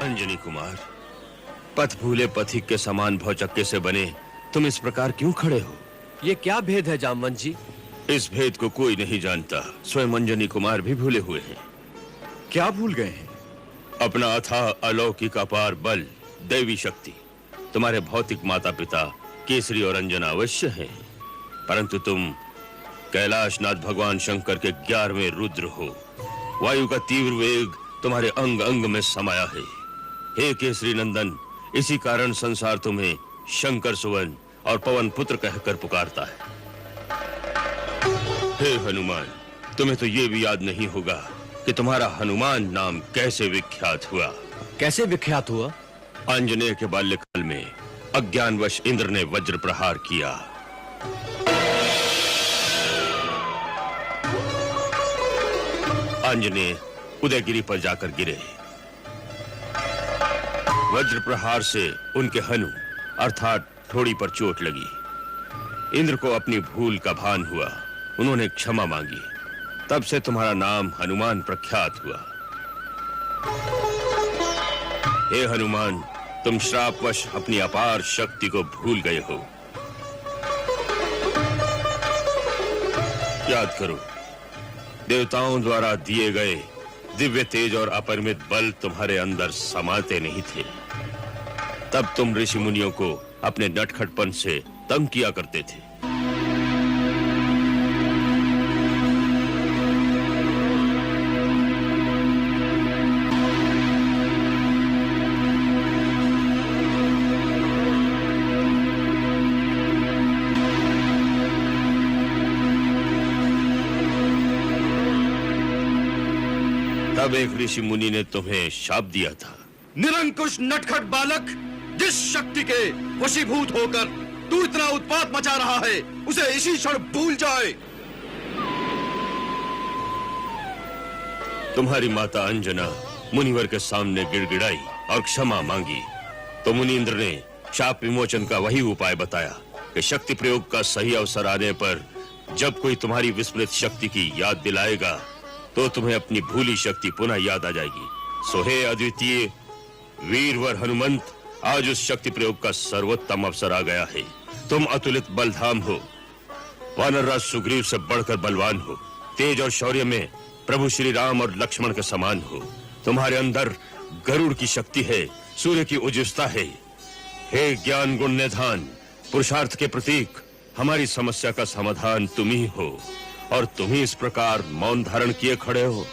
अंजनी कुमार, पथ भूले पथिक के समान भौचक्के से बने तुम इस प्रकार क्यों खड़े हो? ये क्या भेद है जामवंत जी? इस भेद को कोई नहीं जानता। स्वयं अंजनी कुमार भी भूले हुए हैं। क्या भूल गए हैं? अपना अथाह अलौकिक अपार बल, दैवी शक्ति। तुम्हारे भौतिक माता पिता केसरी और अंजना अवश्य हैं, परंतु तुम कैलाशनाथ भगवान शंकर के 11वें रुद्र हो। वायु का तीव्र वेग तुम्हारे अंग अंग में समाया है। हे केसरी नंदन, इसी कारण संसार तुम्हें शंकर सुवन और पवन पुत्र कहकर पुकारता है। हे हनुमान, तुम्हें तो ये भी याद नहीं होगा कि तुम्हारा हनुमान नाम कैसे विख्यात हुआ। कैसे विख्यात हुआ? आंजनेय के बाल्यकाल में अज्ञानवश इंद्र ने वज्र प्रहार किया। आंजनेय उदयगिरी पर जाकर गिरे। वज्र प्रहार से उनके हनु अर्थात ठोड़ी पर चोट लगी। इंद्र को अपनी भूल का भान हुआ। उन्होंने क्षमा मांगी। तब से तुम्हारा नाम हनुमान प्रख्यात हुआ। हे हनुमान, तुम श्रापवश अपनी अपार शक्ति को भूल गए हो। याद करो, देवताओं द्वारा दिए गए दिव्य तेज और अपरिमित बल तुम्हारे अंदर समाते नहीं थे। तब तुम ऋषि मुनियों को अपने नटखटपन से तंग किया करते थे। तब एक ऋषि मुनि ने तुम्हें शाप दिया था। निरंकुश नटखट बालक, जिस शक्ति के वशीभूत होकर तू इतना उत्पात मचा रहा है, उसे इसी क्षण भूल जाए। तुम्हारी माता अंजना मुनिवर के सामने गिड़गिड़ाई और क्षमा मांगी, तो मुनींद्र ने शाप विमोचन का वही उपाय बताया कि शक्ति प्रयोग का सही अवसर आने पर जब कोई तुम्हारी विस्मृत शक्ति की याद दिलाएगा तो तुम्हें अपनी भूली शक्ति पुनः याद आ जाएगी। सो हे अद्वितीय वीरवर हनुमंत, आज उस शक्ति प्रयोग का सर्वोत्तम अवसर आ गया है। तुम अतुलित बलधाम हो, वानरराज सुग्रीव से बढ़कर बलवान हो, तेज और शौर्य में प्रभु श्री राम और लक्ष्मण के समान हो। तुम्हारे अंदर गरुड़ की शक्ति है, सूर्य की उज्ज्वलता है। हे ज्ञान गुण निधान, पुरुषार्थ के प्रतीक, हमारी समस्या का समाधान तुम ही हो और तुम ही इस प्रकार मौन धारण किए खड़े हो।